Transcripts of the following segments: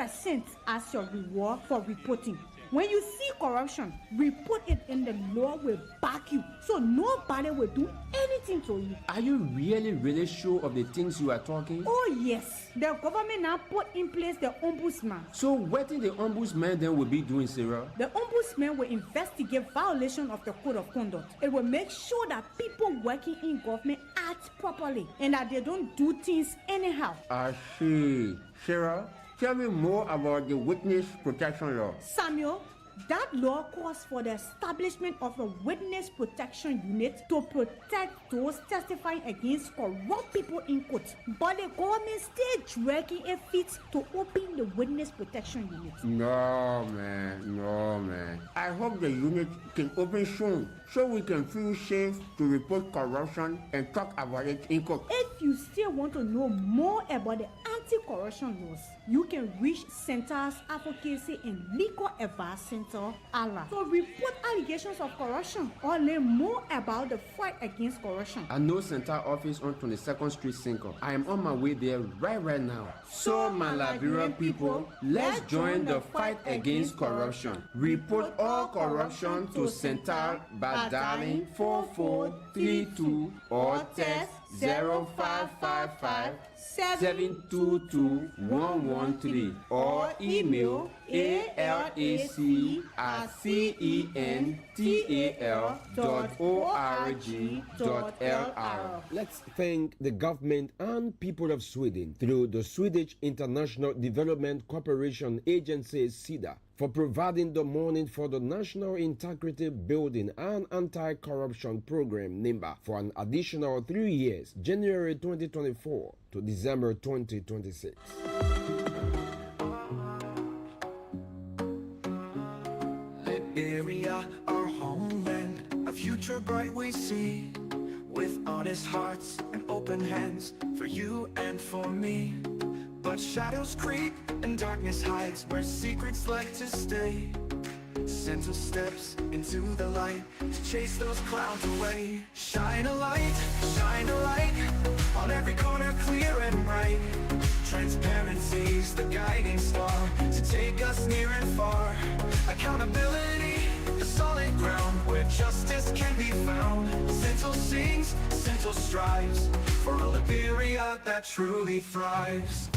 1% as your reward for reporting. When you see corruption, report it and the law will back you. So nobody will do anything to you. Are you really sure of the things you are talking? Oh yes. The government now put in place the ombudsman. So what the ombudsman then will be doing, Sarah? The ombudsman will investigate violation of the code of conduct. It will make sure that people working in government act properly and that they don't do things anyhow. I see. Sarah, tell me more about the witness protection law. Samuel, that law calls for the establishment of a witness protection unit to protect those testifying against corrupt people in court. But the government still dragging a feet to open the witness protection unit. No, man. I hope the unit can open soon so we can feel safe to report corruption and talk about it in court. If you still want to know more about the anti-corruption laws, you can reach Cental's Advocacy and Legal Advice Center, ALA, to report allegations of corruption or learn more about the fight against corruption. I know Cental office on 22nd Street, Cental. I am on my way there right now. So my Liberian people, let's join the fight against corruption. Report all corruption to Cental by dialing 4432 or text 0555 722-113 or email alac@cental.org.lr. Let's thank the government and people of Sweden through the Swedish International Development Cooperation Agency (SIDA) for providing the money for the National Integrity Building and Anti-Corruption Program NIMBA for an additional 3 years, January 2024 to December 2026. Liberia, our homeland, a future bright we see, with honest hearts and open hands for you and for me. But shadows creep and darkness hides where secrets like to stay. Cental steps into the light to chase those clouds away. Shine a light on every corner, clear and bright. Transparency's the guiding star to take us near and far. Accountability, the solid ground where justice can be found. Cental sings, Cental strives for a Liberia that truly thrives.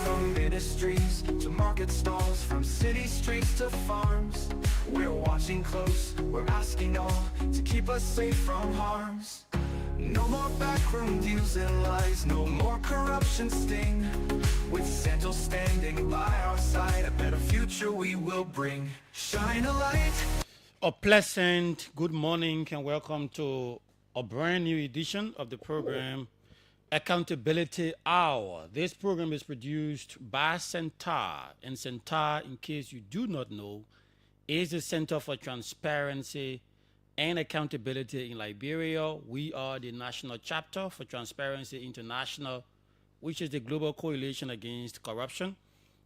From ministries to market stalls, from city streets to farms, we're watching close, we're asking all to keep us safe from harms. No more backroom deals and lies, no more corruption sting. With Cental standing by our side, a better future we will bring. Shine a light. A pleasant good morning and welcome to a brand new edition of the program Accountability Hour. This program is produced by Cental, and Cental, in case you do not know, is the Center for Transparency and Accountability in Liberia. We are the national chapter for Transparency International, which is the global coalition against corruption,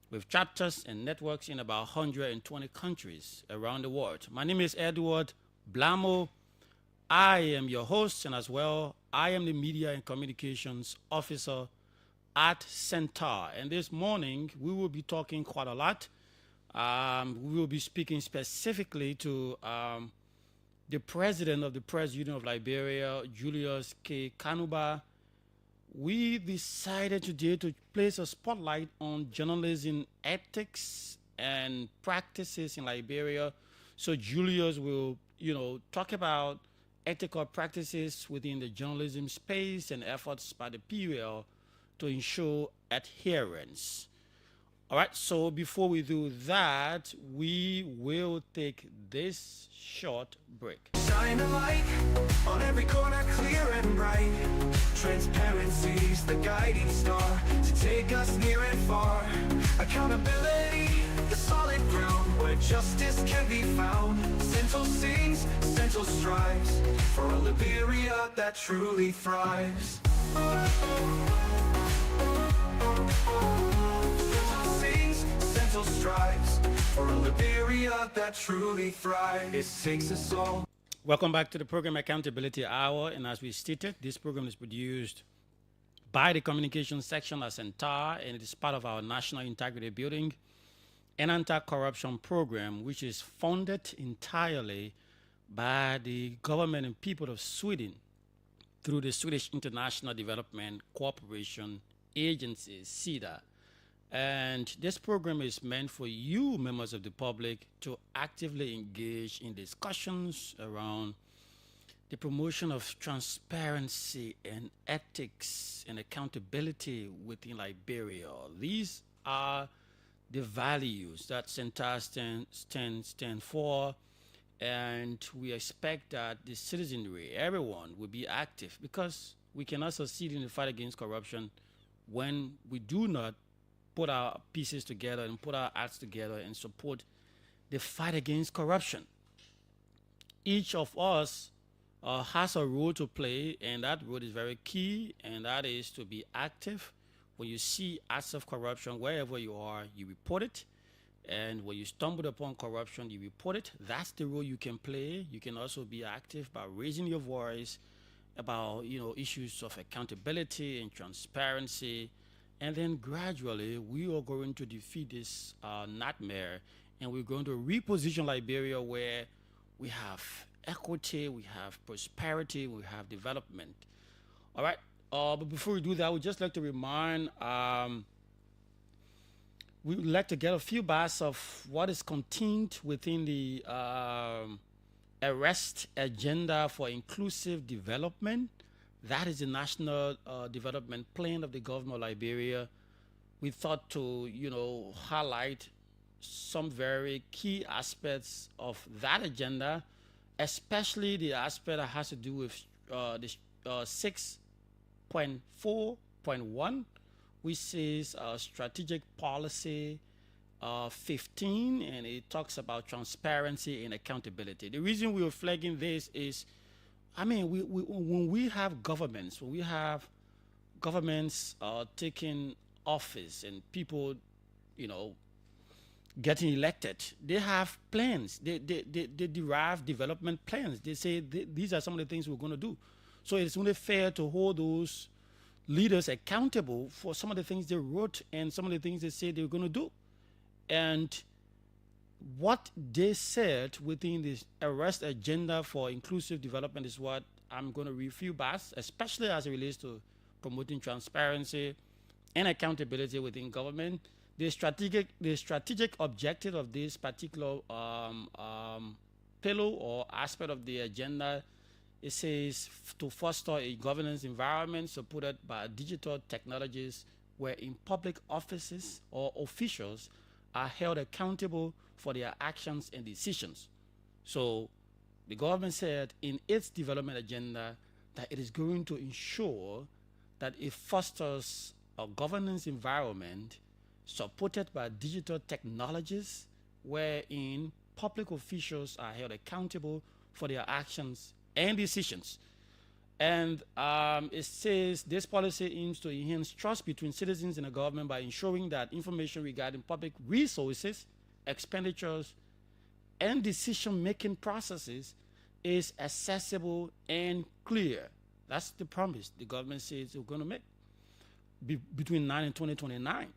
with chapters and networks in about 120 countries around the world. My name is Edward Blamo. I am your host, and as well, I am the Media and Communications Officer at Cental. And this morning, we will be talking quite a lot. We will be speaking specifically to the president of the Press Union of Liberia, Julius K. Kanuba. We decided today to place a spotlight on journalism ethics and practices in Liberia. So Julius will, talk about ethical practices within the journalism space and efforts by the PUL to ensure adherence. All right, so before we do that, we will take this short break. Shine a light on every corner, clear and bright. Transparency's the guiding star to take us near and far. Accountability, the solid ground where justice can be found. Cental sings, Cental strives for a Liberia that truly thrives. Cental strives for a Liberia that truly thrives. It takes us all Welcome back to the program Accountability Hour. And as we stated, this program is produced by the communications section at Cental, and it is part of our National Integrity Building and Anti-Corruption Program, which is funded entirely by the government and people of Sweden through the Swedish International Development Cooperation Agency, SIDA. And this program is meant for you, members of the public, to actively engage in discussions around the promotion of transparency and ethics and accountability within Liberia. These are the values that Cental stand for, and we expect that the citizenry, everyone, will be active, because we cannot succeed in the fight against corruption when we do not put our pieces together and put our acts together and support the fight against corruption. Each of us has a role to play, and that role is very key, and that is to be active. When you see acts of corruption, wherever you are, you report it. And when you stumble upon corruption, you report it. That's the role you can play. You can also be active by raising your voice about, issues of accountability and transparency. And then gradually, we are going to defeat this nightmare, and we're going to reposition Liberia where we have equity, we have prosperity, we have development. All right. But before we do that, we'd just like to remind, we would like to get a few bars of what is contained within the arrest agenda for inclusive development. That is the national development plan of the government of Liberia. We thought to, highlight some very key aspects of that agenda, especially the aspect that has to do with the 6.4.1, which says strategic policy 15, and it talks about transparency and accountability. The reason we are flagging this is, when we have governments, taking office and people, getting elected, they have plans. They derive development plans. They say these are some of the things we're going to do. So it's only fair to hold those leaders accountable for some of the things they wrote and some of the things they say they're going to do. And what they said within this arrest agenda for inclusive development is what I'm going to review back, especially as it relates to promoting transparency and accountability within government. The strategic objective of this particular pillar or aspect of the agenda, it says to foster a governance environment supported by digital technologies wherein public offices or officials are held accountable for their actions and decisions. So the government said in its development agenda that it is going to ensure that it fosters a governance environment supported by digital technologies wherein public officials are held accountable for their actions and decisions. And it says this policy aims to enhance trust between citizens and the government by ensuring that information regarding public resources, expenditures, and decision-making processes is accessible and clear. That's the promise the government says we're going to make between now and 2029.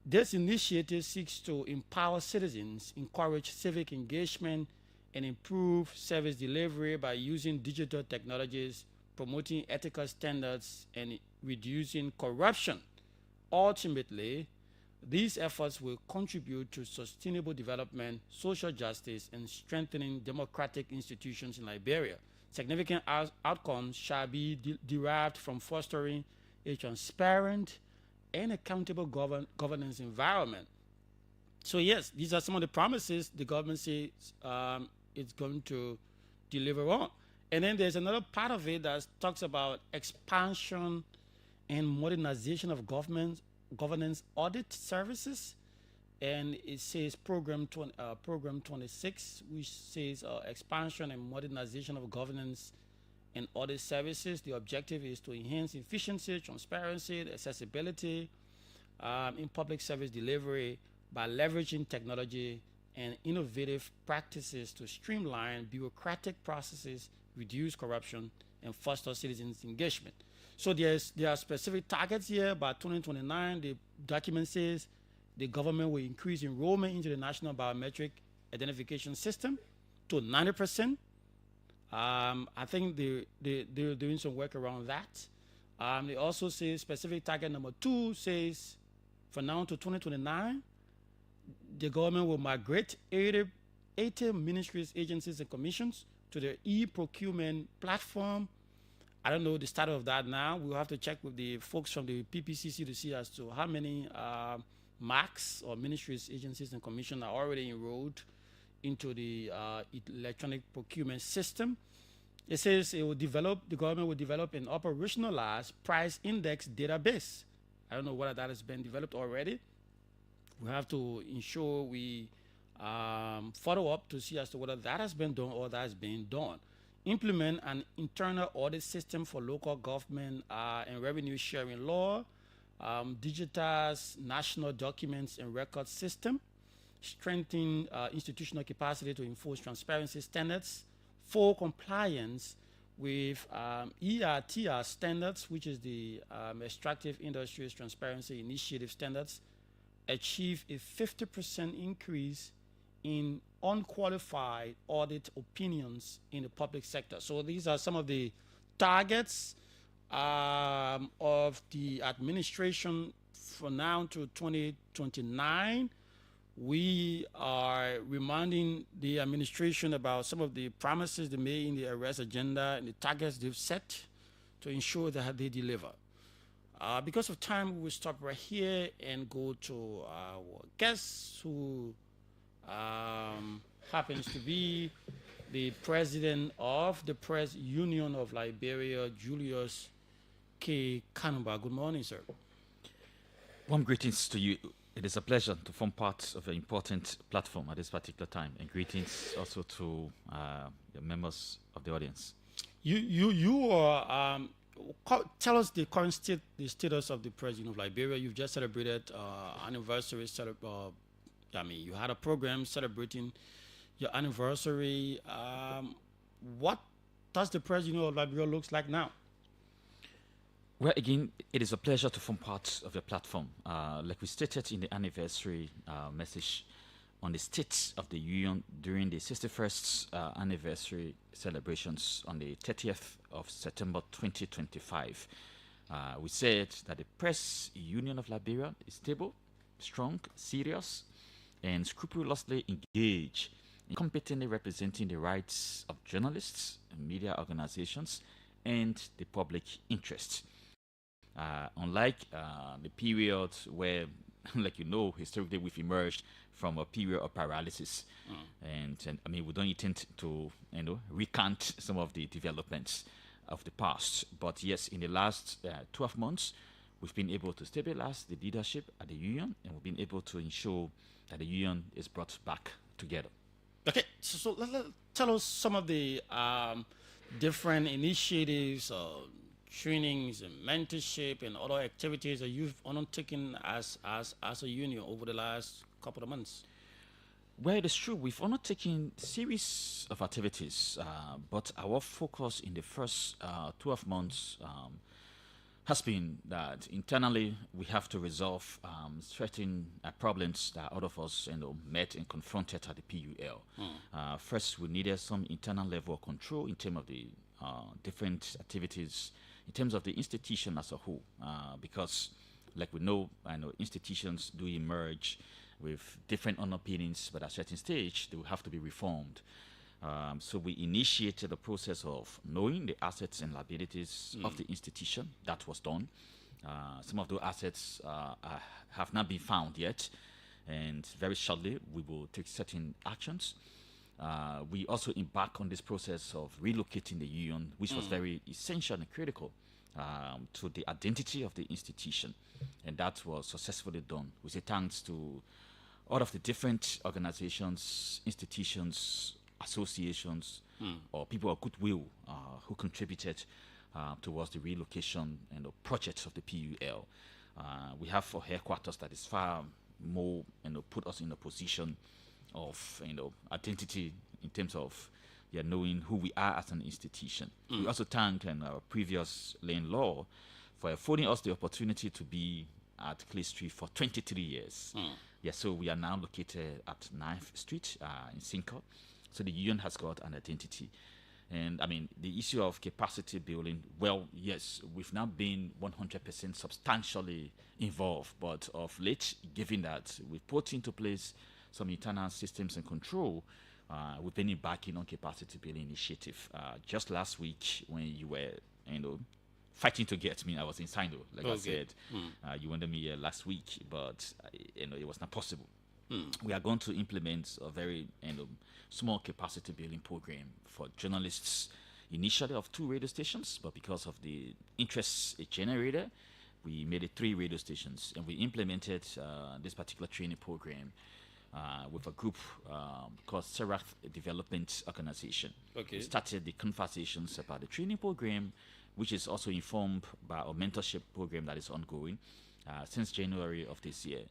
This initiative seeks to empower citizens, encourage civic engagement, and improve service delivery by using digital technologies, promoting ethical standards, and reducing corruption. Ultimately, these efforts will contribute to sustainable development, social justice, and strengthening democratic institutions in Liberia. Significant outcomes shall be derived from fostering a transparent and accountable governance environment. So yes, these are some of the promises the government says it's going to deliver on. And then there's another part of it that talks about expansion and modernization of governance audit services. And it says program 26, which says expansion and modernization of governance and audit services. The objective is to enhance efficiency, transparency, accessibility in public service delivery by leveraging technology and innovative practices to streamline bureaucratic processes, reduce corruption, and foster citizens' engagement. So there are specific targets here. By 2029, the document says the government will increase enrollment into the National Biometric Identification System to 90%. I think they're doing some work around that. They also say specific target number 2 says from now to 2029, the government will migrate 80 ministries, agencies, and commissions to their e-procurement platform. I don't know the status of that now. We'll have to check with the folks from the PPCC to see as to how many MACs or ministries, agencies, and commissions are already enrolled into the electronic procurement system. It says the government will develop an operationalized price index database. I don't know whether that has been developed already. We have to ensure we follow up to see as to whether that has been done or that has been done. Implement an internal audit system for local government and revenue sharing law, digitize national documents and record system, strengthen institutional capacity to enforce transparency standards, full compliance with ERTR standards, which is the Extractive Industries Transparency Initiative standards, achieve a 50% increase in unqualified audit opinions in the public sector. So these are some of the targets of the administration from now to 2029. We are reminding the administration about some of the promises they made in the arrest agenda and the targets they've set to ensure that they deliver. Because of time, we will stop right here and go to our guest, who happens to be the president of the Press Union of Liberia, Julius K. Kanumba. Good morning, sir. Warm greetings to you. It is a pleasure to form part of an important platform at this particular time, and greetings also to the members of the audience. You are tell us the current the status of the President of Liberia. You've just celebrated anniversary. You had a program celebrating your anniversary. What does the President of Liberia looks like now? Well, again, it is a pleasure to form part of your platform. Like we stated in the anniversary message on the State of the Union during the 61st anniversary celebrations on the 30th of September 2025, we said that the Press Union of Liberia is stable, strong, serious, and scrupulously engaged in competently representing the rights of journalists, media organizations, and the public interest. Unlike the period where, like historically we've emerged from a period of paralysis, and I mean we don't intend to recount some of the developments of the past, but yes, in the last 12 months, we've been able to stabilize the leadership at the union, and we've been able to ensure that the union is brought back together. Okay, so tell us some of the different initiatives, trainings, and mentorship, and other activities that you've undertaken as a union over the last couple of months. Well, it is true. We've undertaken a series of activities, but our focus in the first 12 months has been that internally we have to resolve certain problems that all of us met and confronted at the PUL. First, we needed some internal level of control in terms of the different activities, in terms of the institution as a whole, because like we know, I know institutions do emerge with different underpinnings, but at a certain stage, they will have to be reformed. So we initiated the process of knowing the assets and liabilities of the institution. That was done. Some of those assets have not been found yet, and very shortly we will take certain actions. We also embarked on this process of relocating the union, which was very essential and critical to the identity of the institution, and that was successfully done. We say thanks to all of the different organizations, institutions, associations, or people of goodwill who contributed towards the relocation and the projects of the PUL. We have a headquarters that is far more, put us in a position of identity in terms of knowing who we are as an institution. We also thank our previous landlord for affording us the opportunity to be at Clay Street for 23 years. Yeah, so we are now located at 9th Street in Cental. So the union has got an identity. And I mean, the issue of capacity building, well, yes, we've now been 100% substantially involved, but of late, given that we've put into place some internal systems and control, we've been embarking on capacity building initiative. Just last week, when you were, fighting to get me, I was in Sino, like I said. You wanted me here last week, but it was not possible. We are going to implement a very small capacity building program for journalists, initially of 2 radio stations, but because of the interest it generated, we made it 3 radio stations, and we implemented this particular training program with a group called Serath Development Organization. Okay. We started the conversations about the training program, which is also informed by our mentorship program that is ongoing since January of this year.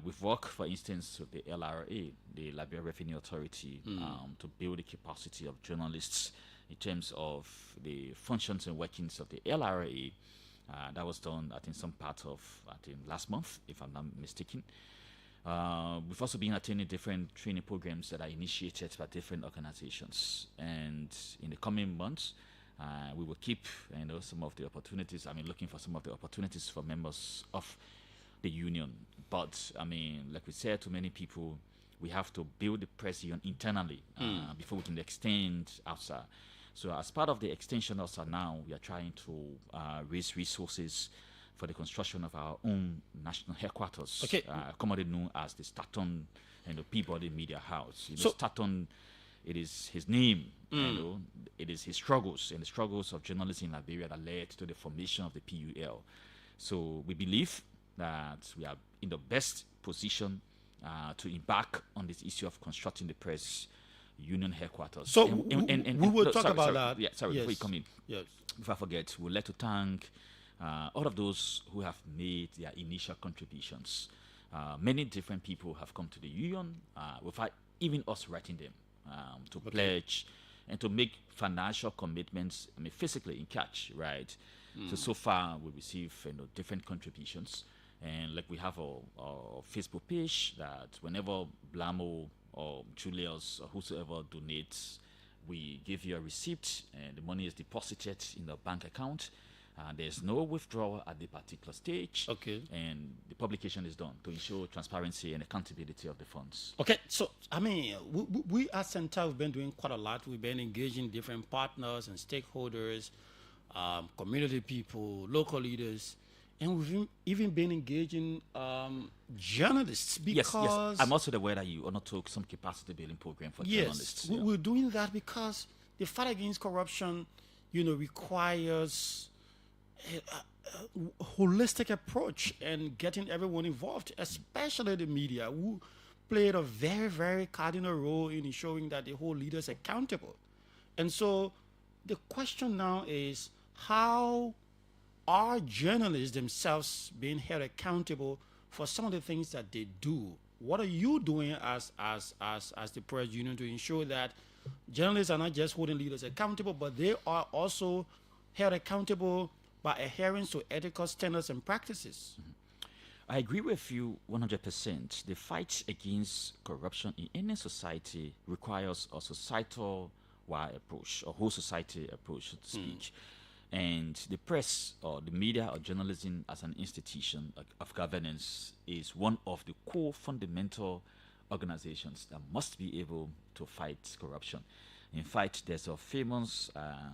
We've worked, for instance, with the LRA, the Liberia Revenue Authority, to build the capacity of journalists in terms of the functions and workings of the LRA. That was done, I think, some part of, last month, if I'm not mistaken. We've also been attending different training programs that are initiated by different organizations. And in the coming months, we will keep some of the opportunities. Looking for some of the opportunities for members of the union. But like we said to many people, we have to build the press union internally before we can extend outside. So as part of the extension outside now, we are trying to raise resources for the construction of our own national headquarters, commonly known as the Staton Peabody Media House. Staton, it is his name, it is his struggles and the struggles of journalists in Liberia that led to the formation of the PUL. So we believe that we are in the best position to embark on this issue of constructing the press union headquarters. So we will talk about that. Yeah, sorry, before you come in. Yes. Before I forget, we'd like to thank all of those who have made their initial contributions. Many different people have come to the union without even us writing them to pledge and to make financial commitments, physically in cash, right? So far, we receive different contributions. And like we have a Facebook page that whenever Blamo or Julius or whosoever donates, we give you a receipt and the money is deposited in the bank account. There's no withdrawal at the particular stage. Okay. And the publication is done to ensure transparency and accountability of the funds. Okay, so we at Cental have been doing quite a lot. We've been engaging different partners and stakeholders, community people, local leaders, and we've even been engaging journalists because... Yes. I'm also aware that you undertook some capacity building program for journalists. Yes, we're doing that because the fight against corruption, requires a holistic approach and getting everyone involved, especially the media, who played a very, very cardinal role in ensuring that the whole leader is accountable. And so the question now is, how are journalists themselves being held accountable for some of the things that they do? What are you doing as the press union to ensure that journalists are not just holding leaders accountable, but they are also held accountable by adherence to ethical standards and practices? I agree with you 100%. The fight against corruption in any society requires a societal-wide approach, a whole society approach, so to speak. And the press or the media or journalism as an institution of governance is one of the core fundamental organizations that must be able to fight corruption. In fact, there's a famous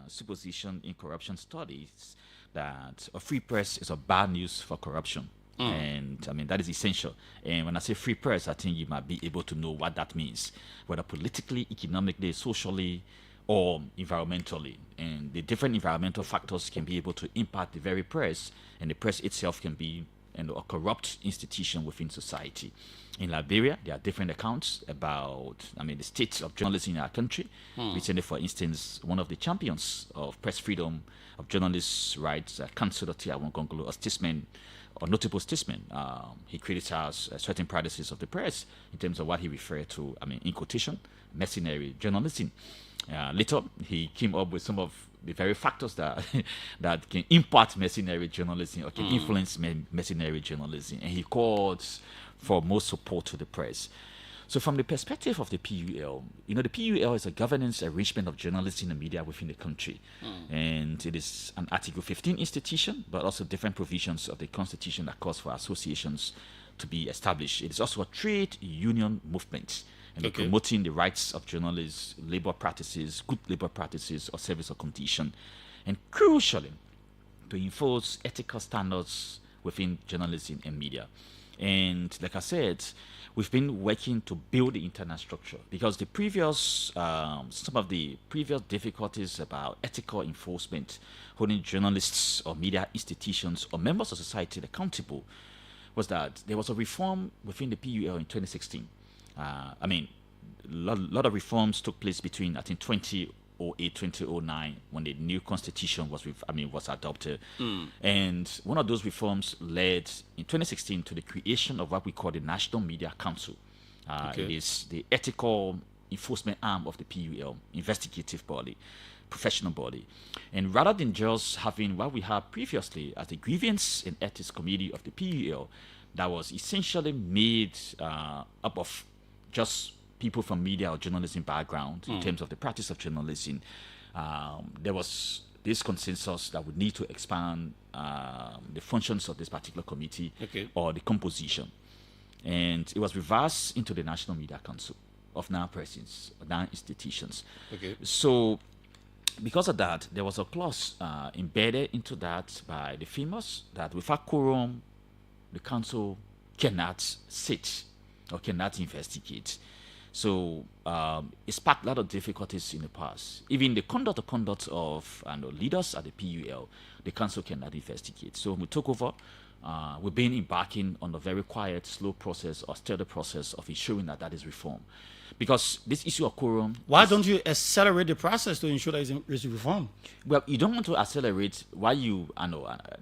supposition in corruption studies that a free press is a bad news for corruption. And that is essential. And when I say free press, I think you might be able to know what that means, whether politically, economically, socially, or environmentally. And the different environmental factors can be able to impact the very press, and the press itself can be a corrupt institution within society. In Liberia, there are different accounts about the state of journalism in our country. Recently, for instance, one of the champions of press freedom, of journalists' rights, Councillor Tiawon Gongolo, a statesman or notable statement. He criticized certain practices of the press in terms of what he referred to, in quotation, mercenary journalism. Later, he came up with some of the very factors that that can impart mercenary journalism or can influence mercenary journalism, and he called for more support to the press. So from the perspective of the PUL, the PUL is a governance arrangement of journalism and media within the country. And it is an Article 15 institution, but also different provisions of the Constitution that calls for associations to be established. It is also a trade union movement, and promoting the rights of journalists, labor practices, good labor practices, or service of condition, and crucially, to enforce ethical standards within journalism and media. And like I said, we've been working to build the internal structure because the previous, some of the previous difficulties about ethical enforcement, holding journalists or media institutions or members of society accountable, was that there was a reform within the PUL in 2016. A lot of reforms took place between, I think, 2008, 2009, when the new constitution was adopted. And one of those reforms led in 2016 to the creation of what we call the National Media Council. It is the ethical enforcement arm of the PUL, investigative body, professional body. And rather than just having what we had previously as the Grievance and Ethics Committee of the PUL, that was essentially made up of just people from media or journalism background in terms of the practice of journalism, there was this consensus that we need to expand the functions of this particular committee or the composition. And it was reversed into the National Media Council of non-persons, non-institutions. So because of that, there was a clause embedded into that by the famous that without quorum, the council cannot sit or cannot investigate. So it sparked a lot of difficulties in the past. Even the conduct of leaders at the PUL, the council cannot investigate. So when we took over, we've been embarking on a very quiet, slow process or steady process of ensuring that is reformed. Because this issue of quorum... Why don't you accelerate the process to ensure that it's reformed? Well, you don't want to accelerate while you...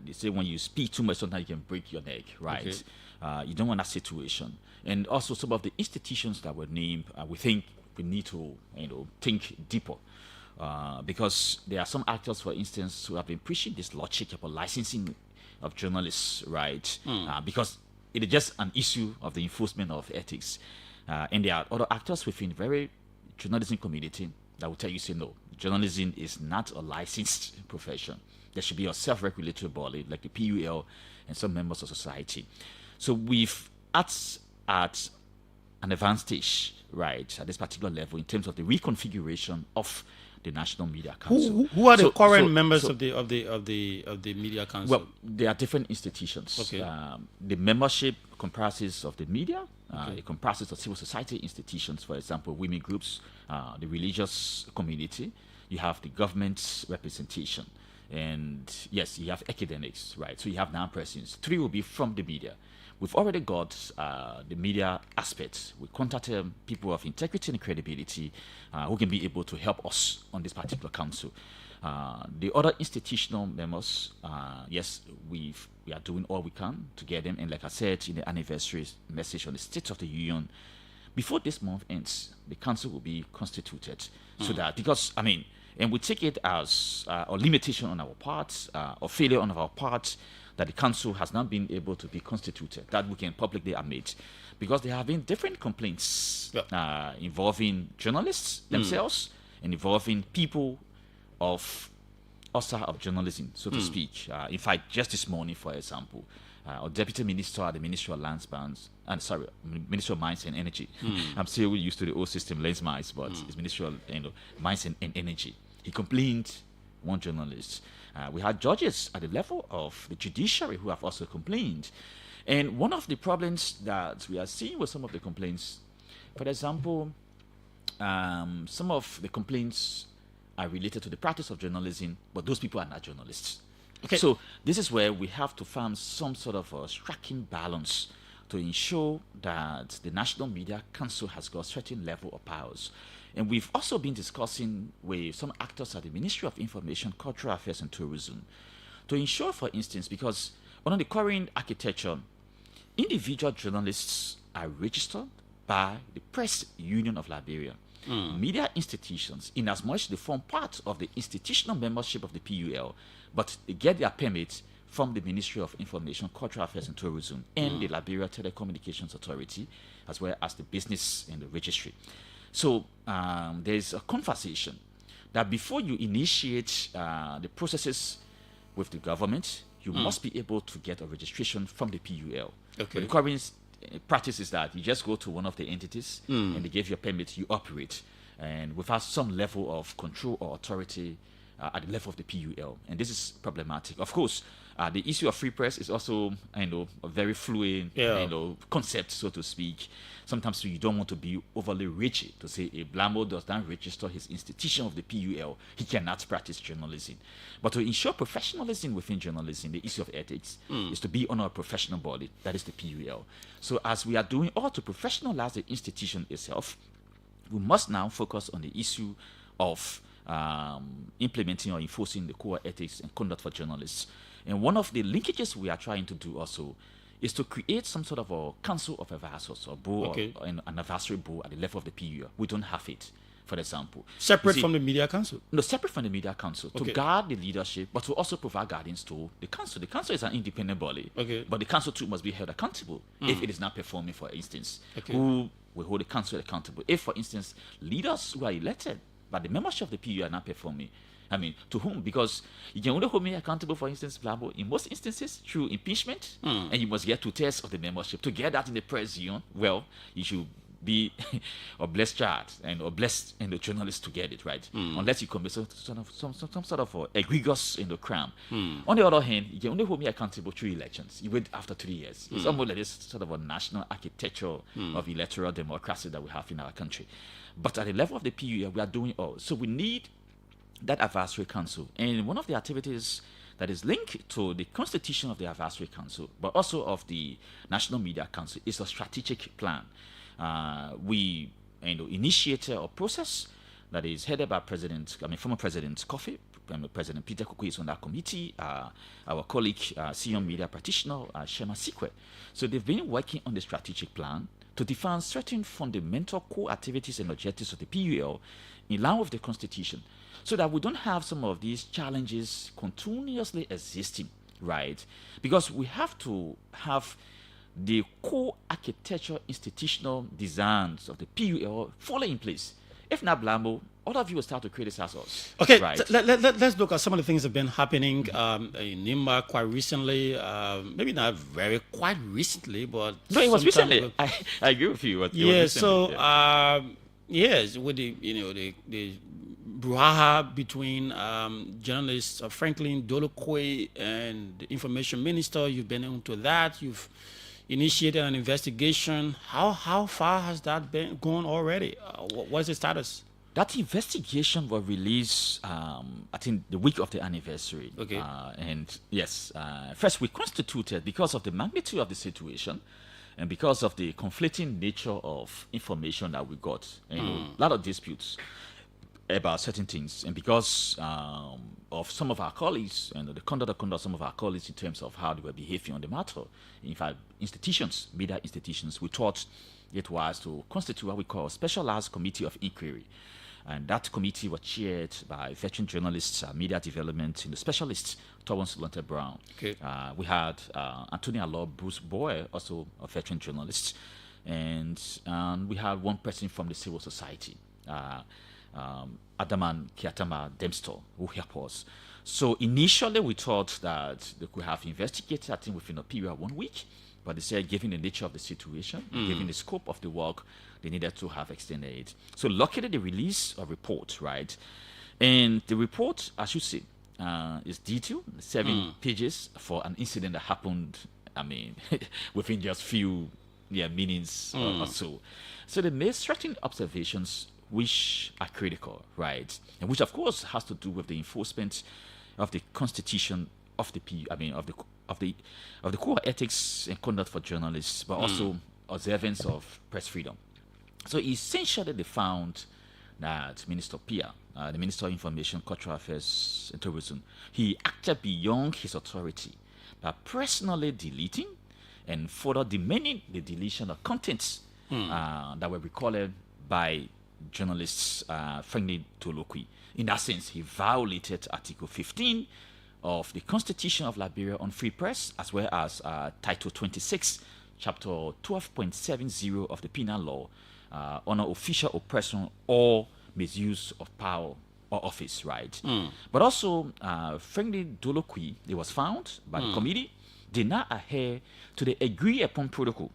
they say when you speak too much, sometimes you can break your neck, right? You don't want that situation. And also some of the institutions that were named, we think we need to think deeper. Because there are some actors, for instance, who have been preaching this logic about licensing of journalists, right? Because it is just an issue of the enforcement of ethics. And there are other actors within the very journalism community that will tell you, say, no, journalism is not a licensed profession. There should be a self-regulatory body like the PUL and some members of society. So we've at an advanced stage, right, at this particular level in terms of the reconfiguration of the National Media Council. Who are the current members of the Media Council? Well, there are different institutions. The membership comprises of the media. It comprises of civil society institutions, for example, women groups, the religious community. You have the government's representation. And yes, you have academics, right? So you have non-persons. 3 will be from the media. We've already got the media aspect. We contacted people of integrity and credibility who can be able to help us on this particular council. The other institutional members, yes, we are doing all we can to get them. And like I said in the anniversary message on the State of the Union, before this month ends, the council will be constituted. So that, because, and we take it as a limitation on our part, or failure on our part, that the council has not been able to be constituted, that we can publicly admit. Because there have been different complaints involving journalists themselves and involving people of outside of journalism, so to speak. In fact, just this morning, for example, our deputy minister at the Ministry of Ministry of Mines and Energy. I'm still used to the old system, Lens Mines, but it's Ministry of Mines and Energy. He complained, one journalist. We had judges at the level of the judiciary who have also complained. And one of the problems that we are seeing with some of the complaints, for example, some of the complaints are related to the practice of journalism, but those people are not journalists. So this is where we have to find some sort of a striking balance to ensure that the National Media Council has got a certain level of powers. And we've also been discussing with some actors at the Ministry of Information, Cultural Affairs and Tourism to ensure, for instance, because Under the current architecture, individual journalists are registered by the Press Union of Liberia. Media institutions, in as much they form part of the institutional membership of the PUL, but they get their permits from the Ministry of Information, Cultural Affairs and Tourism and the Liberia Telecommunications Authority, as well as the business and the registry. So there's a conversation that before you initiate the processes with the government, you must be able to get a registration from the PUL. But the current practice is that you just go to one of the entities and they give you a permit, you operate, and without some level of control or authority at the level of the PUL. And this is problematic. Of course, the issue of free press is also, a very fluid, concept, so to speak. Sometimes you don't want to be overly rigid to say a Blambo does not register his institution of the PUL, he cannot practice journalism. But to ensure professionalism within journalism, the issue of ethics is to be on a professional body, that is the PUL. So as we are doing all to professionalize the institution itself, we must now focus on the issue of implementing or enforcing the core ethics and conduct for journalists. And one of the linkages we are trying to do also is to create some sort of a council of advisors or board or an advisory board at the level of the PUL. We don't have it, for example. Separate from the media council? No, separate from the media council to guard the leadership, but to also provide guidance to the council. The council is an independent body, but the council too must be held accountable if it is not performing, for instance. Who will hold the council accountable? If, for instance, leaders who are elected but the membership of the PU are not performing, to whom? Because you can only hold me accountable, for instance, Blambo, in most instances through impeachment, and you must get 2/3 of the membership. To get that in the press union, well, you should be a blessed child or blessed the journalist to get it, right? Unless you commit some sort of egregious crime. On the other hand, you can only hold me accountable through elections. You wait after 3 years. It's almost like this sort of a national architecture of electoral democracy that we have in our country. But at the level of the PU, we are doing all. So we need that advisory council. And one of the activities that is linked to the constitution of the advisory council, but also of the National Media Council, is a strategic plan. We initiated a process that is headed by former President Kofi. President Peter Kuku is on that committee. Our colleague, senior media practitioner, Shema Sikwe. So they've been working on the strategic plan to define certain fundamental core activities and objectives of the PUL in line with the Constitution, so that we don't have some of these challenges continuously existing, right? Because we have to have the core architecture institutional designs of the PUL fully in place. If not, Blambo, all of you will start to criticize us. Okay, right? Let's look at some of the things that have been happening in Nimba quite recently. Maybe not quite recently, but no, it was recently. I agree with you. Yes, with the brouhaha between journalist Franklin Dolokwe and the information minister, you've been into that. You've initiated an investigation. How far has that been gone already? What's the status? That investigation was released, I think, the week of the anniversary. Okay. And yes, first we constituted, because of the magnitude of the situation and because of the conflicting nature of information that we got, a lot of disputes about certain things, and because of some of our colleagues and the conduct of some of our colleagues in terms of how they were behaving on the matter. In fact, media institutions, we thought it was to constitute what we call a specialized committee of inquiry. And that committee was chaired by veteran journalists, media development, specialists, Thomas Lonte Brown. Okay. We had Antonia Law Bruce Boy, also a veteran journalist. And we had one person from the civil society, Adaman Kiatama Dempster, who helped us. So initially we thought that they could have investigated, I think, within a period of 1 week. But they said, given the nature of the situation, given the scope of the work, they needed to have extended it. So luckily they released a report, right? And the report, I should say, is detailed, 7 pages for an incident that happened, within just few minutes or so. So they made certain observations which are critical, right? And which, of course, has to do with the enforcement of the constitution of the of the core ethics and conduct for journalists, but also observance of press freedom. So essentially, they found that Minister Pia, the Minister of Information, Cultural Affairs and Tourism, he acted beyond his authority by personally deleting and further demanding the deletion of contents that were recorded by journalists Franklin Tolokwi. In that sense, he violated Article 15 of the Constitution of Liberia on free press, as well as Title 26, Chapter 12.70 of the Penal Law on official oppression or misuse of power or office, right? But also, Franklin Dolokwi, it was found by the committee, did not adhere to the agreed upon protocol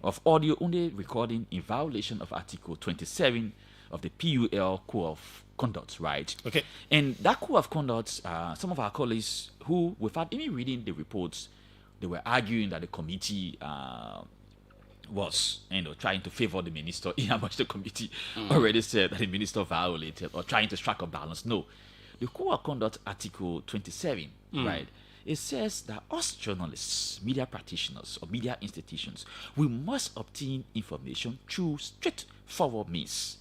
of audio-only recording in violation of Article 27 of the PUL Code of Conduct, right? Okay. And that code of conduct, some of our colleagues who, without even reading the reports, they were arguing that the committee was, trying to favor the minister, in how much the committee already said that the minister violated or trying to strike a balance. No. The Code of Conduct, Article 27, right? It says that us journalists, media practitioners, or media institutions, we must obtain information through straightforward means.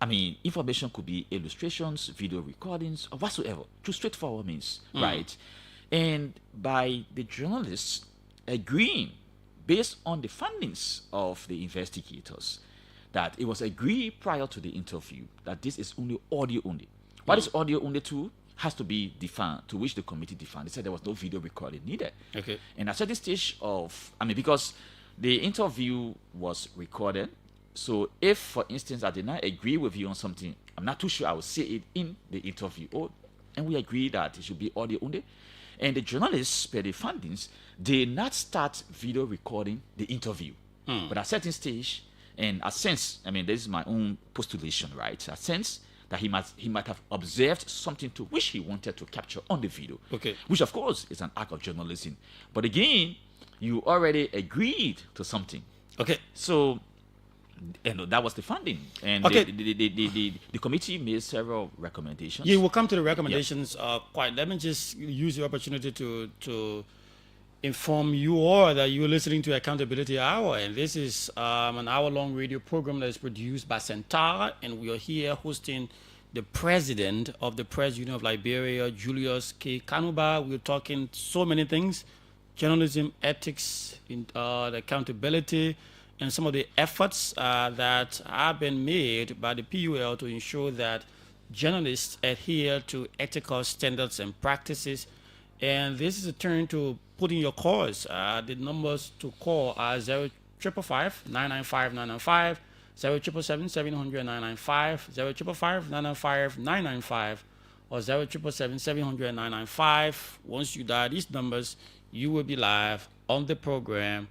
I mean, information could be illustrations, video recordings, or whatsoever, through straightforward means, right? And by the journalists agreeing, based on the findings of the investigators, that it was agreed prior to the interview that this is only audio only. What is audio only to? Has to be defined, to which the committee defined. They said there was no video recording needed. Okay. And at certain stage of, because the interview was recorded, so if, for instance, I did not agree with you on something, I'm not too sure I will say it in the interview. And we agree that it should be audio only. And the journalists, per the findings, did not start video recording the interview. But at certain stage, and I sense, this is my own postulation, right? I sense that he might have observed something to which he wanted to capture on the video. Okay. Which, of course, is an act of journalism. But again, you already agreed to something. Okay. So, that was the funding. And Okay. the committee made several recommendations. Yeah, we'll come to the recommendations. Let me just use the opportunity to inform you all that you're listening to Accountability Hour, and this is an hour-long radio program that is produced by Cental, and we are here hosting the president of the Press Union of Liberia, Julius K. Kanuba. We're talking so many things: journalism, ethics, accountability, and some of the efforts that have been made by the PUL to ensure that journalists adhere to ethical standards and practices. And this is a turn to put in your calls. The numbers to call are 0555-995-995, 0777-700-995, 0555-995-995, or 0777-700-995. Once you dial these numbers, you will be live on the program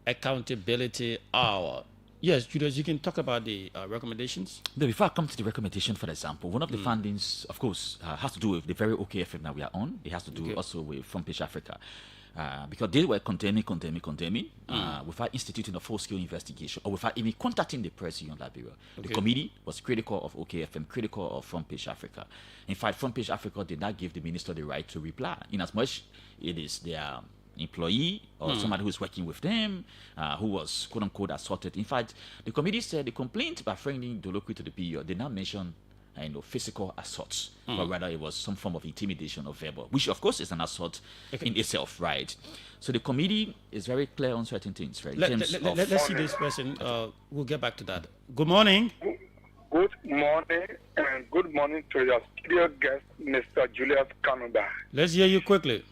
Accountability Hour. Yes, Julius, you can talk about the recommendations. Before I come to the recommendation, for example, one of the findings, of course, has to do with the very OKFM that we are on. It has to do also with Front Page Africa. Because they were condemning, without instituting a full-scale investigation or without even contacting the Press Union Liberia. The committee was critical of OKFM, critical of Front Page Africa. In fact, Front Page Africa did not give the minister the right to reply, in as much it is their employee or somebody who's working with them who was quote-unquote assaulted. In fact, the committee said the complaint by Franklin Dolokwi to the PUL did not mention physical assaults, but rather it was some form of intimidation or verbal, which of course is an assault in itself, right? So the committee is very clear on certain things, right? Let's see this person. We'll get back to that. Good morning. Good morning, and good morning to your studio guest, Mr. Julius Kanuba. Let's hear you quickly.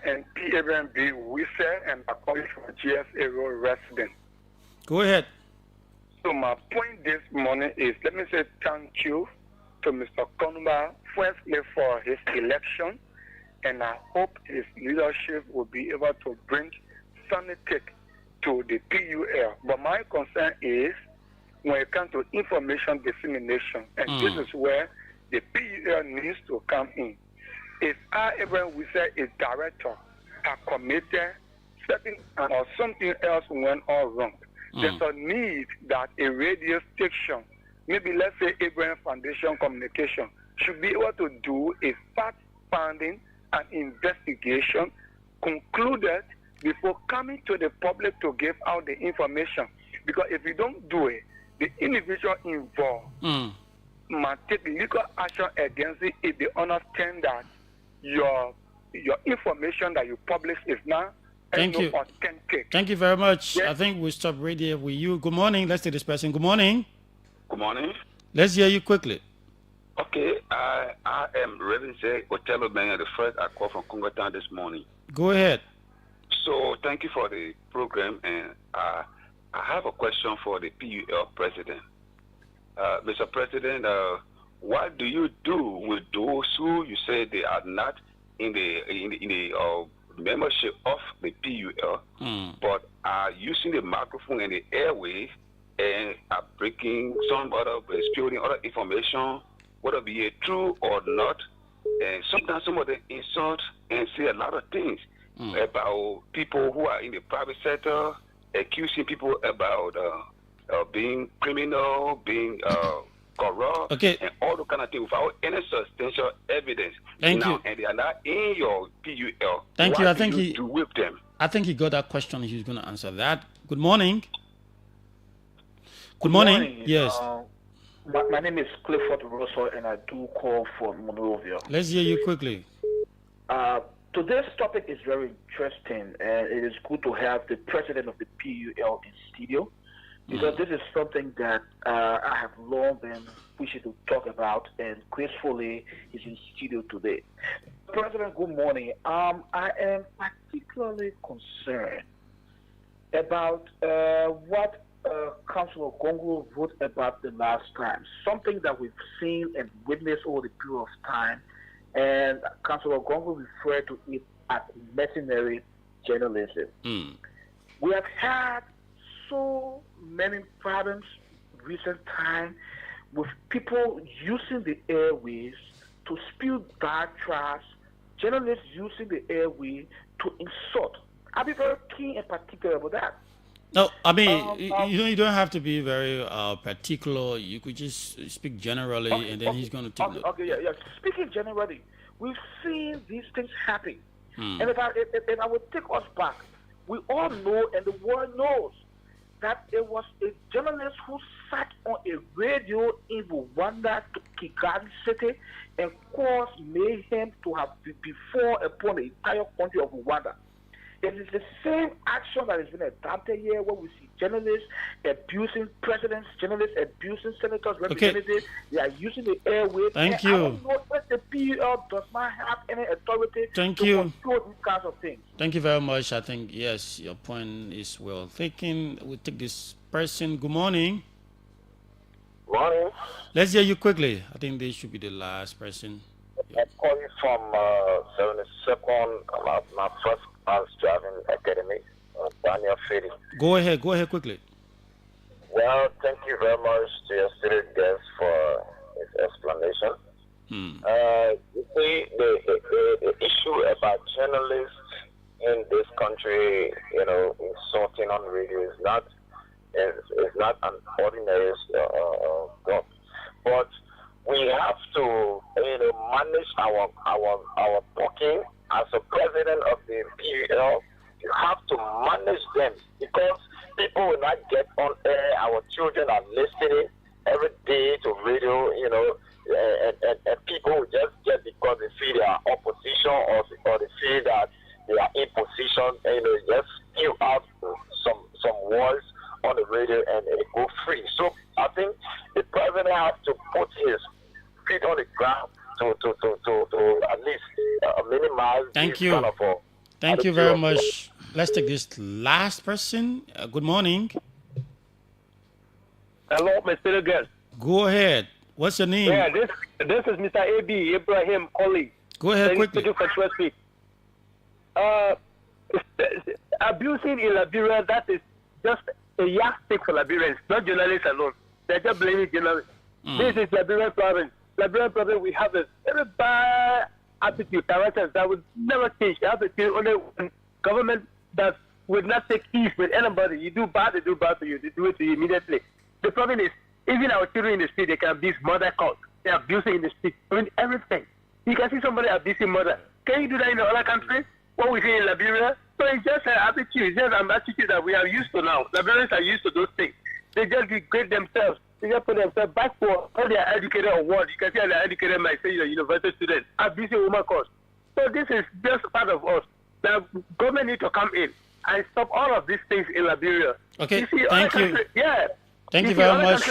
And PABNB Wise, and I call you from GSA Road resident. Go ahead. So my point this morning is, let me say thank you to Mr. Kanuba, firstly for his election, and I hope his leadership will be able to bring sanity to the PUL. But my concern is when it comes to information dissemination, and this is where the PUL needs to come in. If Abraham Wise is director, are committed, certain or something else went all wrong, there's a need that a radio station, maybe let's say Abraham Foundation Communication, should be able to do a fact-finding and investigation concluded before coming to the public to give out the information. Because if you don't do it, the individual involved might take legal action against it if they understand that your your information that you publish is not Thank you. authentic. Thank you very much. Yes. I think we'll stop right here with you. Good morning. Let's take this person. Good morning. Good morning. Let's hear you quickly. Okay, I am Reverend J. Otelo Benga, the first I called from Congo Town this morning. Go ahead. So thank you for the program, and I have a question for the PUL president. Mr. President, what do you do with those who you say they are not in the membership of the PUL, but are using the microphone and the airway and are breaking some other, spewing other information, whether it be true or not, and sometimes some of them insult and say a lot of things about people who are in the private sector, accusing people about being criminal, being corrupt, Okay. and all the kind of things without any substantial evidence. Thank you. And they are not in your PUL. Thank you. What I think do you do with them? I think he got that question. He's going to answer that. Good morning. Good morning. Yes. My name is Clifford Russell, and I do call from Monrovia. Let's hear you quickly. Today's topic is very interesting, and it is good to have the president of the PUL in studio, because this is something that I have long been wishing to talk about, and gracefully is in studio today. President, good morning. I am particularly concerned about what Councilor Gongo wrote about the last time, something that we've seen and witnessed over the period of time, and Councilor Gongo referred to it as mercenary journalism. We have had so many problems recent time with people using the airways to spew bad trash, journalists using the airway to insult. I'll be very keen and particular about that. No, I mean, you don't have to be very particular. You could just speak generally, and then he's going to take note. Okay, yeah. Speaking generally, we've seen these things happen. And if I would take us back, we all know, and the world knows, that there was a journalist who sat on a radio in Rwanda, Kigali City, and caused mayhem to have before upon the entire country of Rwanda. It is the same action that has been adopted here, where we see journalists abusing presidents, journalists abusing senators, representatives. They are using the airwaves. Thank and you. I don't know if the PUL does not have any authority Thank to you. control these kinds of things. Thank you very much. I think, yes, your point is well taken. We'll take this person. Good morning. Morning. Let's hear you quickly. I think this should be the last person. I'm calling from 72nd, my first class driving academy, Daniel Fede. Go ahead quickly. Well, thank you very much to your student guest for his explanation. You see, the issue about journalists in this country, insulting on radio is not an ordinary job, but we have to manage our talking. As a president of the PUL, you have to manage them, because people will not get on air. Our children are listening every day to radio, and people will just get, because they feel they are opposition, or they feel that they are in position, just spew out some words on the radio and go free. So I think the president has to put his feet on the ground to at least minimize. Thank you. Thank you very much. Let's take this last person. Good morning. Hello, Mr. Guest. Go ahead. What's your name? Yeah, this is Mr. A.B. Ibrahim Colley. Go ahead quickly. Abusing in Liberia, that is just a yardstick for Liberians, not journalists alone. They're just blaming journalists. This is Liberian province. Liberian province, we have a very bad attitude, characters that would never change. They have to change only one government that would not take ease with anybody. You do bad, they do bad to you. They do it to you immediately. The problem is, even our children in the street, they can abuse mother cult. They're abusing in the street, doing everything. You can see somebody abusing mother. Can you do that in other countries? What we see in Liberia? So it's just an attitude. It's just an attitude that we are used to now. Liberians are used to those things. They just degrade themselves. They just put themselves backward. All they are educated or what? You can see how they are educated, might say you're a university student. Abusing woman cause. So So this is just part of us. The government need to come in and stop all of these things in Liberia. Okay, You see, thank you. Yeah. Thank you see, very much.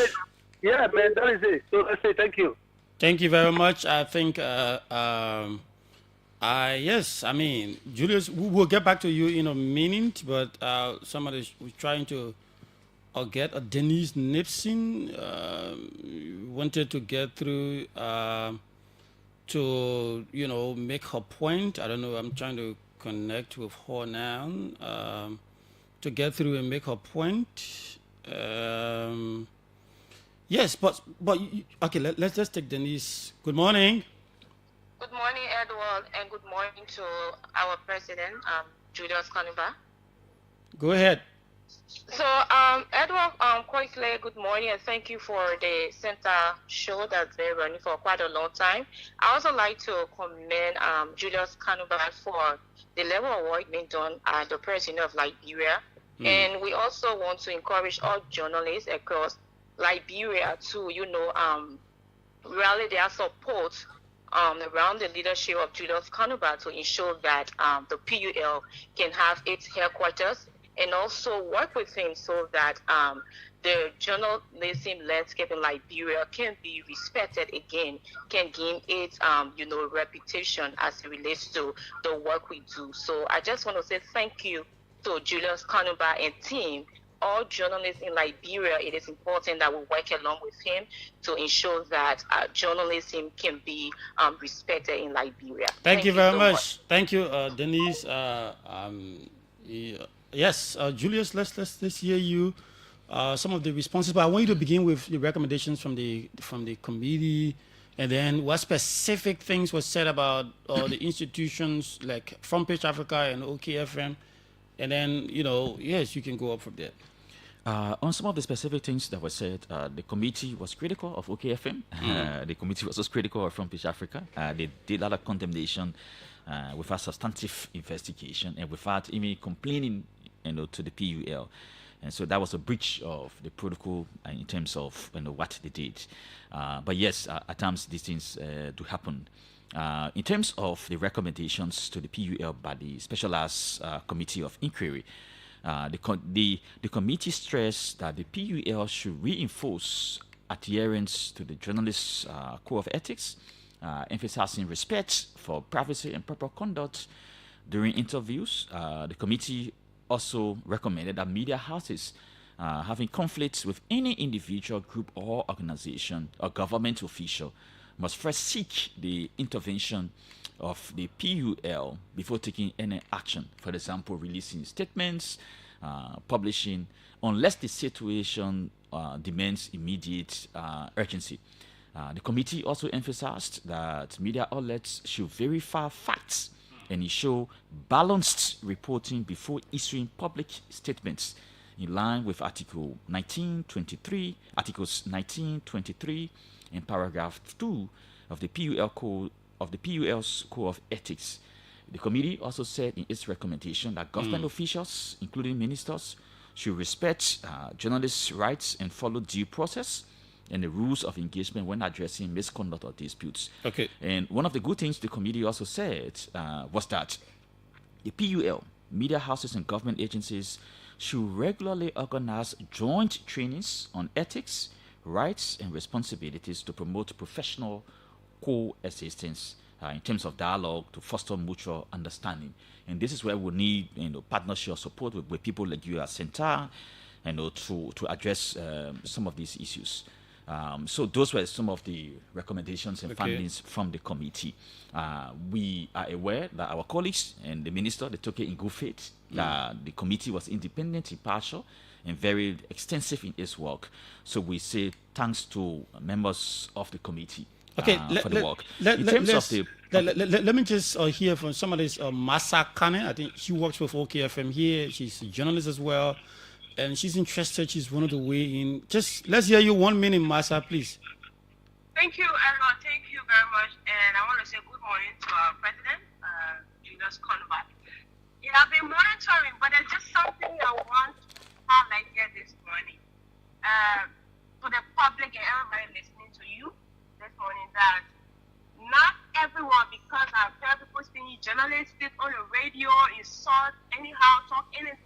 Yeah, man, that is it. So let's say thank you. Thank you very much. I think, yes, I mean, Julius, we'll get back to you in a minute, but somebody was trying to get Denise Nipson, wanted to get through to, make her point. I don't know, I'm trying to connect with her now to get through and make her point. Yes, but okay. Let's just take Denise. Good morning. Good morning, Edward, and good morning to our president, Julius Kanuba. Go ahead. So, Edward, quickly, good morning, and thank you for the Cental show that's been running for quite a long time. I also like to commend Julius Kanuba for the level of work being done at the president of Liberia, and we also want to encourage all journalists across Liberia to, rally their support around the leadership of Julius Kanuba to ensure that the PUL can have its headquarters and also work with him so that the journalism landscape in Liberia can be respected again, can gain its reputation as it relates to the work we do. So I just want to say thank you to Julius Kanuba and team. All journalists in Liberia, it is important that we work along with him to ensure that journalism can be respected in Liberia. Thank you very so much. Thank you, Denise. Yes, Julius, let's hear you. Some of the responses, but I want you to begin with the recommendations from the committee, and then what specific things were said about the institutions like Front Page Africa and OKFM, and then yes, you can go up from there. On some of the specific things that were said, the committee was critical of OKFM. The committee was also critical of Front Page Africa. They did a lot of condemnation without substantive investigation and without even complaining, to the PUL. And so that was a breach of the protocol in terms of what they did. But yes, at times these things do happen. In terms of the recommendations to the PUL by the Specialized Committee of Inquiry, the committee stressed that the PUL should reinforce adherence to the Journalists' Code of Ethics, emphasizing respect for privacy and proper conduct during interviews. The committee also recommended that media houses having conflicts with any individual, group, or organization or government official must first seek the intervention of the PUL before taking any action. For example, releasing statements, publishing, unless the situation demands immediate urgency. The committee also emphasized that media outlets should verify facts and ensure balanced reporting before issuing public statements in line with Articles 19, 23, and paragraph 2 of the PUL's Code of Ethics. The committee also said in its recommendation that government officials, including ministers, should respect journalists' rights and follow due process and the rules of engagement when addressing misconduct or disputes. Okay. And one of the good things the committee also said was that the PUL, media houses, and government agencies should regularly organize joint trainings on ethics, rights, and responsibilities to promote professional coexistence in terms of dialogue to foster mutual understanding. And this is where we need partnership or support with people like you at Cental, to address some of these issues. So those were some of the recommendations and findings from the committee. We are aware that our colleagues and the minister, they took it in good faith, that the committee was independent, impartial, and very extensive in its work. So we say thanks to members of the committee for the work. Let me just hear from somebody, Masa Kane. I think she works with OKFM here. She's a journalist as well. And she's interested. She's one of the way in. Just let's hear you 1 minute, Masa, please. Thank you, everyone. Thank you very much. And I want to say good morning to our president, Julius Kanuba. I've been monitoring, but there's just something I want to highlight here this morning. To the public and everybody listening to you this morning, that not everyone, because I've heard people speaking journalists sit on the radio, insult, anyhow, talk anything.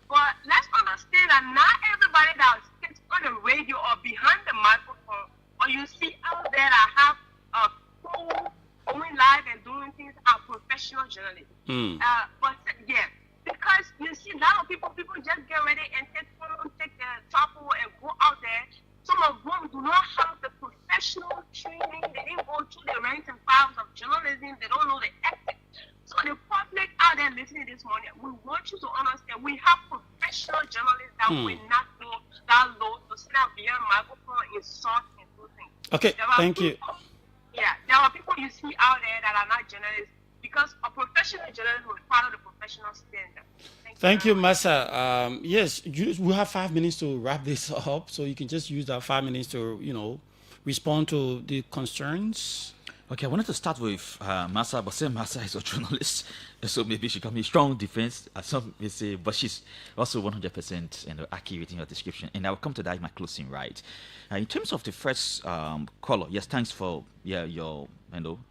But let's understand that not everybody that sits on the radio or behind the microphone, or you see out there that have a phone going live and doing things are professional journalists. But yeah, because you see a lot of people just get ready and take the chopper and go out there. Some of them do not have the professional training. They didn't go through the ranks and files of journalism. They don't know the ethics. So the public out there listening this morning, we want you to understand we have professional journalists that will not go that low to sit down behind a microphone, insult, and do things. Okay, thank you. Yeah, there are people you see out there that are not journalists because a professional journalist will follow the professional standard. Thank you, Massa. Yes, we have 5 minutes to wrap this up, so you can just use that 5 minutes to, respond to the concerns. Okay, I wanted to start with Massa, but say Massa is a journalist, so maybe she can be strong defense, as some may say, but she's also 100% accurate in her description. And I will come to that in my closing, right? In terms of the first caller, yes, thanks for your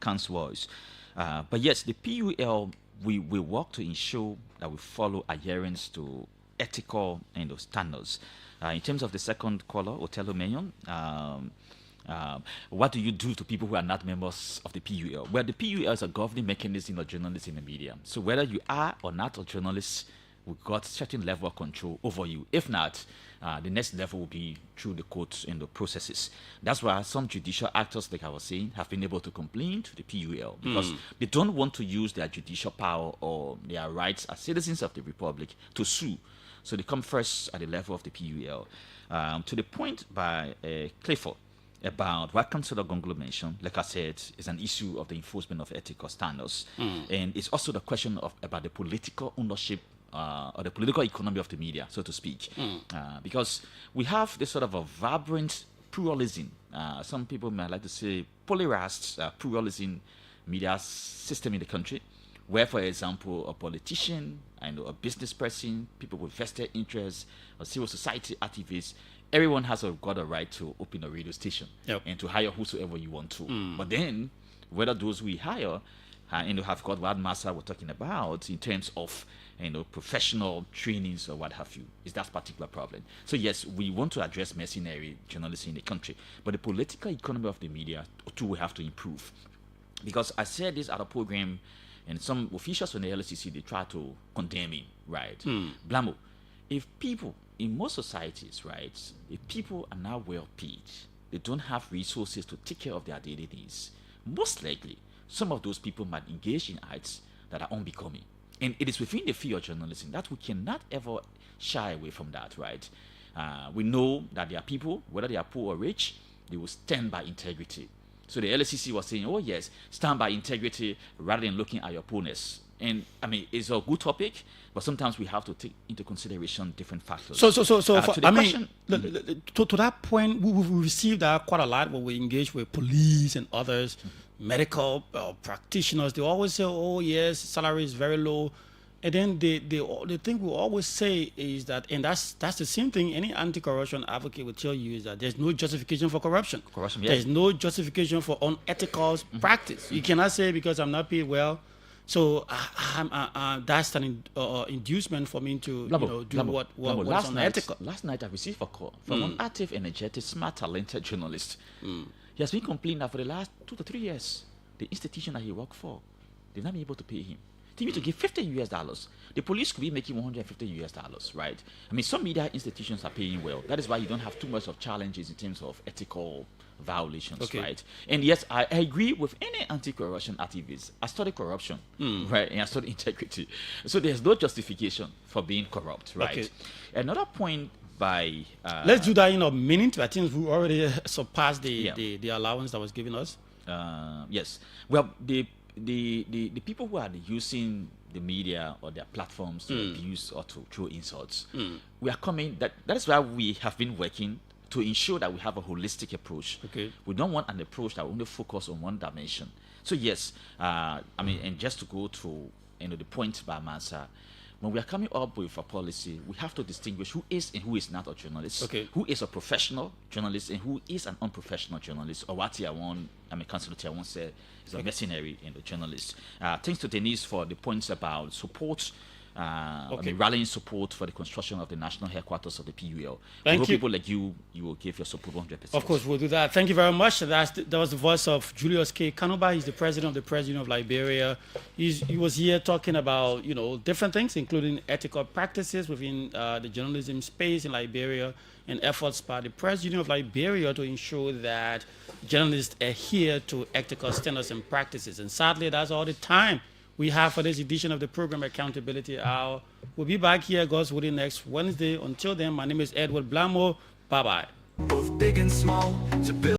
Khan's voice. But yes, the PUL, we work to ensure that we follow adherence to ethical standards. In terms of the second caller, Otello Mayon, what do you do to people who are not members of the PUL? Well, the PUL is a governing mechanism of journalists in the media. So whether you are or not a journalist, we've got certain level of control over you. If not, the next level will be through the courts and the processes. That's why some judicial actors, like I was saying, have been able to complain to the PUL because they don't want to use their judicial power or their rights as citizens of the Republic to sue. So they come first at the level of the PUL. To the point by Clifford about what Councillor Gongolo mentioned, like I said, is an issue of the enforcement of ethical standards. And it's also the question about the political ownership or the political economy of the media, so to speak. Because we have this sort of a vibrant pluralism. Some people might like to say polarized pluralism media system in the country, where, for example, a politician and a business person, people with vested interests, or civil society activists, everyone has got a right to open a radio station and to hire whosoever you want to. But then, whether those we hire have got what Massa was talking about in terms of professional trainings or what have you, is that particular problem. So yes, we want to address mercenary journalism in the country, but the political economy of the media too will have to improve. Because I said this at a program, and some officials from the LCC, they try to condemn him, right? Blamo, if people in most societies, right, if people are now well paid, they don't have resources to take care of their daily needs, most likely some of those people might engage in acts that are unbecoming. And it is within the field of journalism that we cannot ever shy away from that, right? We know that there are people, whether they are poor or rich, they will stand by integrity. So the LCC was saying, oh yes, stand by integrity rather than looking at your poorness. And I mean, it's a good topic, but sometimes we have to take into consideration different factors. To that point, we received that quite a lot when we engage with police and others, medical practitioners. They always say, oh yes, salary is very low. And then the thing we always say is that, and that's the same thing any anti-corruption advocate will tell you, is that there's no justification for corruption. There's no justification for unethical practice. You cannot say because I'm not paid well, so that's an inducement for me to do what's unethical. Last night I received a call from an active, energetic, smart, talented journalist. He has been complaining that for the last 2 to 3 years, the institution that he worked for, they're not able to pay him. They need to give $50 US. The police could be making $150 US, right? I mean, some media institutions are paying well. That is why you don't have too much of challenges in terms of ethical violations, right? And yes, I agree with any anti-corruption activist. I study corruption, right? And I study integrity. So there's no justification for being corrupt, right? Another point by... let's do that in a minute. I think we already surpassed the allowance that was given us. Yes. Well, the people who are using the media or their platforms to abuse or to throw insults, we are coming. That is why we have been working to ensure that we have a holistic approach. We don't want an approach that will only focus on one dimension. So yes, I mean, and just to go to the point by Massa, when we are coming up with a policy, we have to distinguish who is and who is not a journalist, Okay. who is a professional journalist and who is an unprofessional journalist, or what Councillor Tiawon said is a mercenary in the journalist. Thanks to Denise for the points about support, rallying support for the construction of the national headquarters of the PUL. Thank you. People like you will give your support 100%. Of course, we'll do that. Thank you very much. That was the voice of Julius K. Kanuba. He's the president of the Press Union of Liberia. He was here talking about, different things, including ethical practices within the journalism space in Liberia and efforts by the Press Union of Liberia to ensure that journalists adhere to ethical standards and practices. And sadly, that's all the time we have for this edition of the program Accountability Hour. We'll be back here, God's willing, next Wednesday. Until then, my name is Edward Blamo. Bye-bye. Both big and small to build.